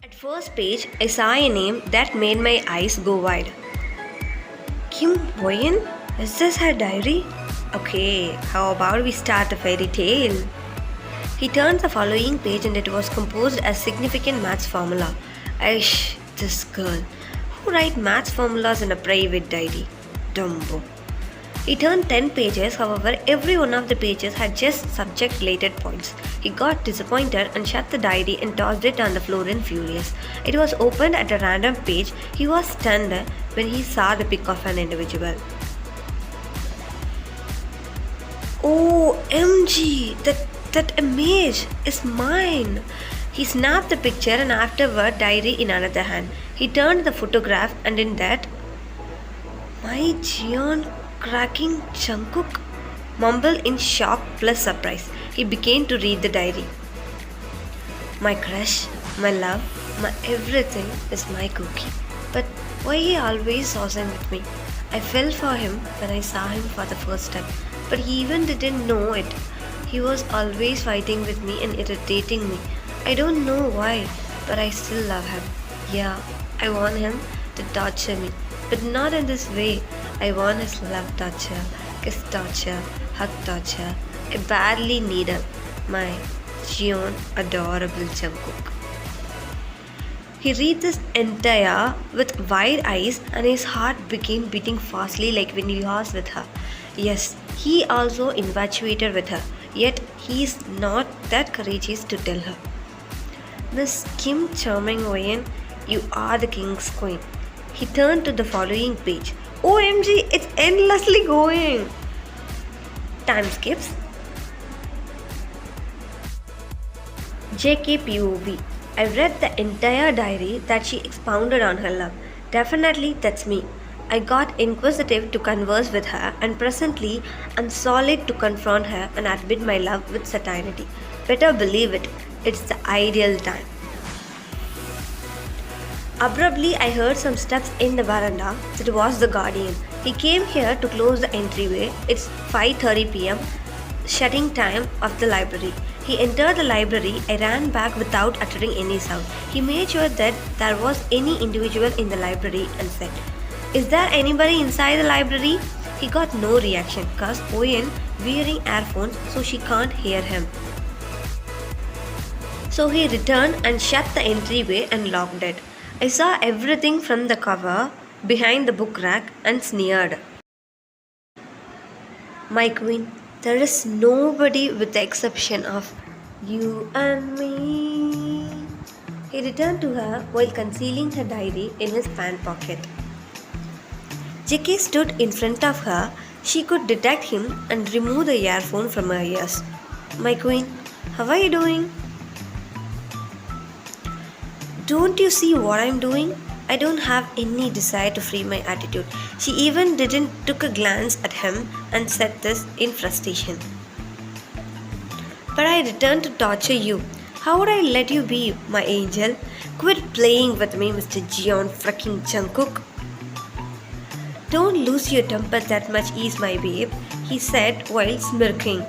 At first page, I saw a name that made my eyes go wide. Kim Boyan? Is this her diary? Okay, how about we start a fairy tale? He turned the following page and it was composed as significant maths formula. Aish, this girl. Who write maths formulas in a private diary? Dumbo. He turned 10 pages, however, every one of the pages had just subject related points. He got disappointed and shut the diary and tossed it on the floor in furious. It was opened at a random page. He was stunned when he saw the pic of an individual. OMG, that image is mine. He snapped the picture and afterward diary in another hand. He turned the photograph and in that, my Jian cracking Jungkook mumbled in shock plus surprise. He began to read the diary. My crush, my love, my everything is my cookie. But why he always wasn't with me? I fell for him when I saw him for the first time. But he even didn't know it. He was always fighting with me and irritating me. I don't know why, but I still love him. Yeah, I want him to torture me. But not in this way. I want his love torture, kiss torture, hug torture. I badly need him. My Jeon adorable Jungkook. He read this entire with wide eyes and his heart began beating fastly like when he was with her. Yes, he also infatuated with her, yet he is not that courageous to tell her. Miss Kim Charming Wayan, you are the king's queen. He turned to the following page. OMG, it's endlessly going. Time skips. JKPOV. I read the entire diary that she expounded on her love. Definitely that's me. I got inquisitive to converse with her and presently I'm solid to confront her and admit my love with certainty. Better believe it, it's the ideal time. Abruptly, I heard some steps in the veranda. It was the guardian. He came here to close the entryway. It's 5:30 p.m., shutting time of the library. He entered the library. I ran back without uttering any sound. He made sure that there was any individual in the library and said, "Is there anybody inside the library?" He got no reaction because Oyen wearing earphones so she can't hear him. So he returned and shut the entryway and locked it. I saw everything from the cover behind the book rack and sneered. My queen, there is nobody with the exception of you and me. He returned to her while concealing her diary in his pant pocket. JK stood in front of her. She could detect him and remove the earphone from her ears. My queen, how are you doing? Don't you see what I'm doing? I don't have any desire to free my attitude. She even didn't took a glance at him and said this in frustration. But I returned to torture you. How would I let you be, my angel? Quit playing with me, Mr. Jeon fricking Jungkook. Don't lose your temper that much, is my babe, he said while smirking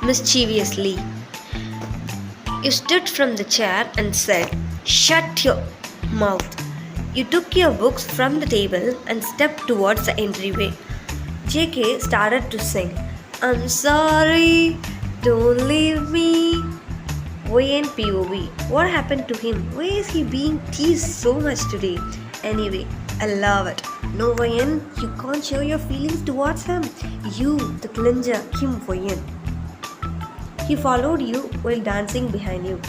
mischievously. You stood from the chair and said, "Shut your mouth." You took your books from the table and stepped towards the entryway. JK started to sing, "I'm sorry, don't leave me." YNPOV. What happened to him? Why is he being teased so much today? Anyway, I love it. No, Wayan, you can't show your feelings towards him. You, the clinger, Kim Wayan. He followed you while dancing behind you.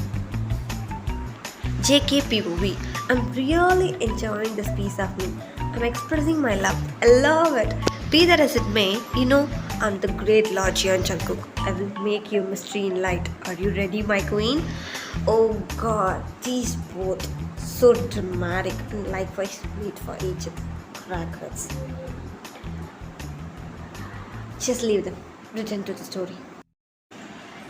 JKPOV. I'm really enjoying this piece of me. I'm expressing my love. I love it. Be that as it may, you know, I'm the great Lord Jeon Jungkook. I will make you mystery in light. Are you ready, my queen? Oh God, these both so dramatic and likewise made for each crackers. Just leave them. Return to the story.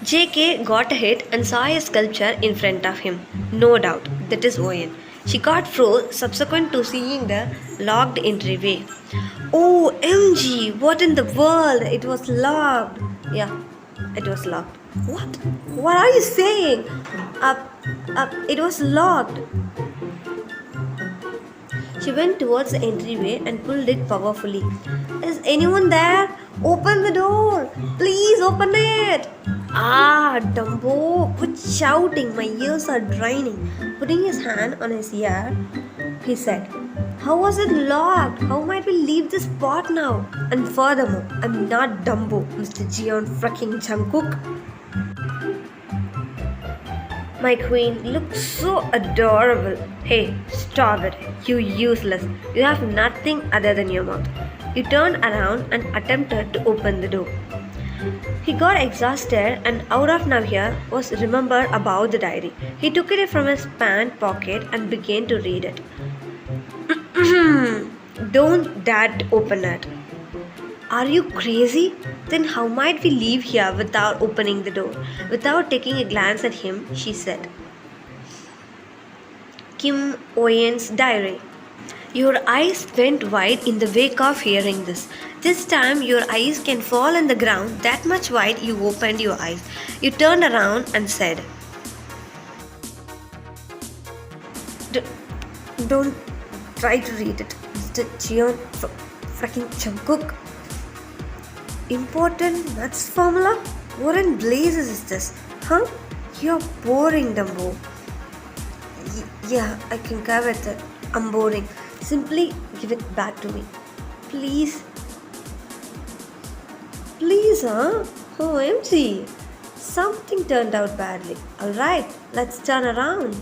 JK got a hit and saw a sculpture in front of him. No doubt, that is Oyen. She got froze subsequent to seeing the locked entryway. OMG, what in the world? It was locked. Yeah, it was locked. What? What are you saying? It was locked. She went towards the entryway and pulled it powerfully. Is anyone there? Open the door! Please open it! Ah, Dumbo! Quit shouting, my ears are draining. Putting his hand on his ear, he said, how was it locked? How might we leave this spot now? And furthermore, I'm not Dumbo, Mr. Jeon fucking Jungkook. My queen looks so adorable. Hey, stop it. You useless. You have nothing other than your mouth. He turned around and attempted to open the door. He got exhausted and out of nowhere was remembered about the diary. He took it from his pant pocket and began to read it. Don't dare to open it. Are you crazy? Then how might we leave here without opening the door? Without taking a glance at him, she said, Kim Oyen's diary. Your eyes went wide in the wake of hearing this. This time your eyes can fall on the ground that much wide you opened your eyes. You turned around and said, Don't try to read it, Mr. Jeon fucking Jungkook. Important maths formula? What in blazes is this? Huh? You're boring, Dumbo. Yeah, I concur with it. I'm boring. Simply give it back to me. Please. Please, huh? OMG. Something turned out badly. Alright, let's turn around.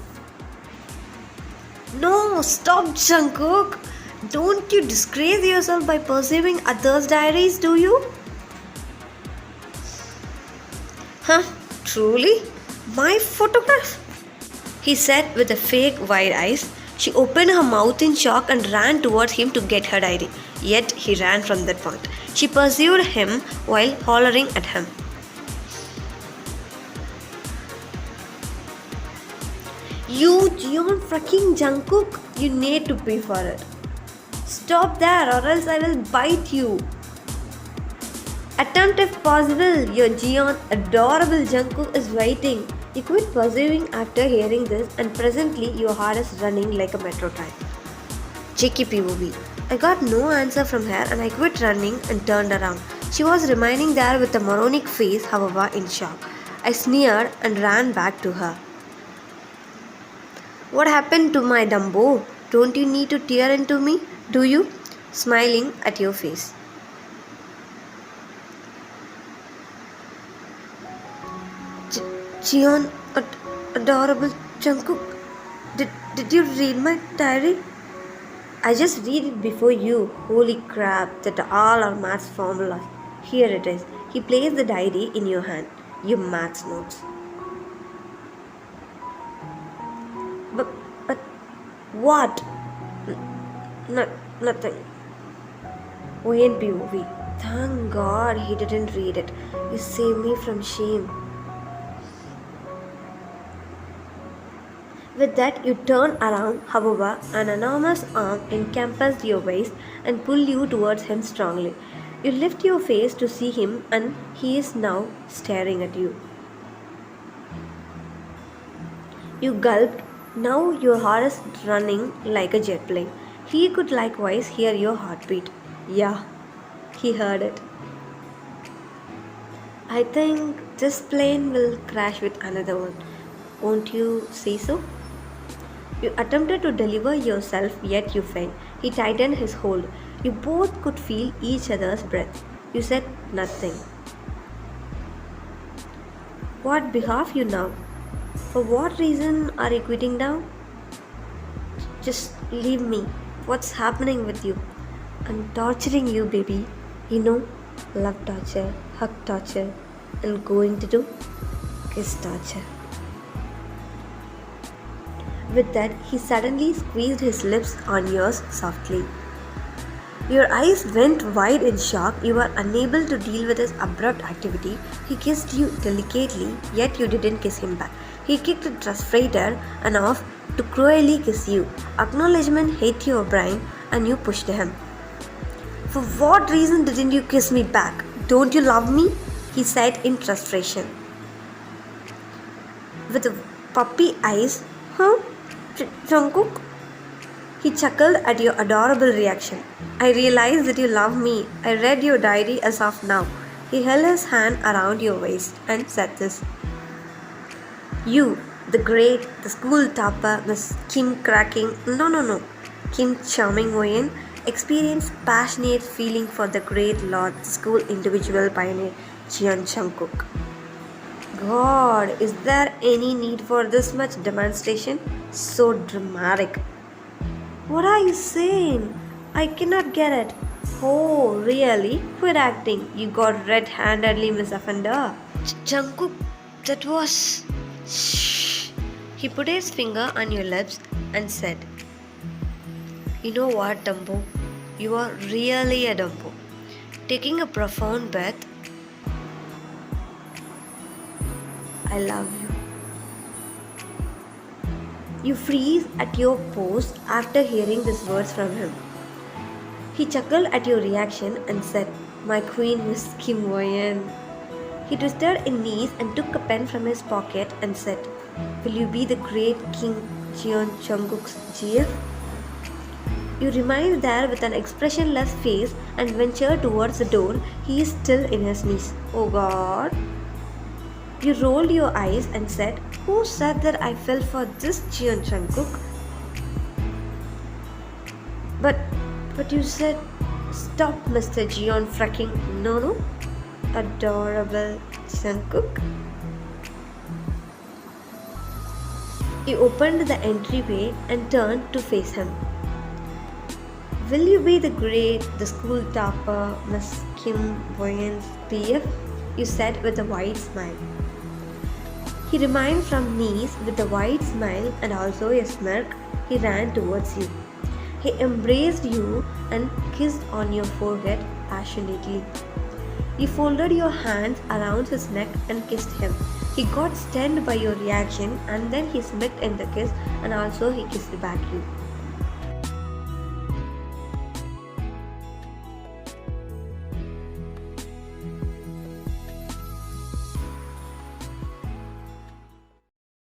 No, stop, Jungkook. Don't you disgrace yourself by pursuing others' diaries, do you? Huh? Truly? My photograph? He said with a fake wide eyes. She opened her mouth in shock and ran towards him to get her diary. Yet he ran from that point. She pursued him while hollering at him. You Jeon fucking Jungkook, you need to pay for it. Stop there or else I will bite you. Attempt if possible, your Jeon adorable Jungkook is waiting. You quit pursuing after hearing this and presently your heart is running like a metro train. Cheeky POV. I got no answer from her and I quit running and turned around. She was remaining there with a moronic face, however, in shock. I sneered and ran back to her. What happened to my Dumbo? Don't you need to tear into me, do you? Smiling at your face. Jeon, adorable Jungkook, did you read my diary? I just read it before you. Holy crap, that all are maths formulas. Here it is. He placed the diary in your hand. Your maths notes. But what? Nothing. Wayne POV. Thank God he didn't read it. You saved me from shame. With that, you turn around, however, an enormous arm encompassed your waist and pulled you towards him strongly. You lift your face to see him and he is now staring at you. You gulped. Now your heart is running like a jet plane. He could likewise hear your heartbeat. Yeah, he heard it. I think this plane will crash with another one. Won't you say so? You attempted to deliver yourself, yet you failed. He tightened his hold. You both could feel each other's breath. You said nothing. What behalf you now? For what reason are you quitting now? Just leave me. What's happening with you? I'm torturing you, baby. You know, love torture, hug torture, and going to do kiss torture. With that, he suddenly squeezed his lips on yours softly. Your eyes went wide in shock. You were unable to deal with his abrupt activity. He kissed you delicately, yet you didn't kiss him back. He kicked it frustrated enough to cruelly kiss you. Acknowledgement hit your brain and you pushed him. For what reason didn't you kiss me back? Don't you love me? He said in frustration. With puppy eyes? Huh? Jungkook? He chuckled at your adorable reaction. I realize that you love me. I read your diary as of now. He held his hand around your waist and said this. You, the great, the school topper, Miss Kim cracking, no, Kim charming Woyen, experienced passionate feeling for the great lord, the school individual pioneer, Jian Jungkook. God, is there any need for this much demonstration? So dramatic. What are you saying? I cannot get it. Oh, really? Quit acting. You got red-handedly, Miss Offender. Jungkook, that was... Shh. He put his finger on your lips and said, You know what, Dumbo? You are really a Dumbo. Taking a profound breath, I love you. You freeze at your post after hearing these words from him. He chuckled at your reaction and said, My queen, Miss Kim Woyen. He twisted his knees and took a pen from his pocket and said, Will you be the great King Jeon Jungkook's GF? You remained there with an expressionless face and ventured towards the door. He is still in his knees. Oh God. You rolled your eyes and said, Who said that I fell for this Jeon Jungkook? But you said, Stop, Mr. Jeon fracking no. Adorable Jungkook. He opened the entryway and turned to face him. Will you be the great, the school topper, Miss Kim Woyen's PF? You said with a wide smile. He remained from knees with a wide smile and also a smirk. He ran towards you. He embraced you and kissed on your forehead passionately. You folded your hands around his neck and kissed him. He got stunned by your reaction and then he smirked in the kiss and also he kissed back you.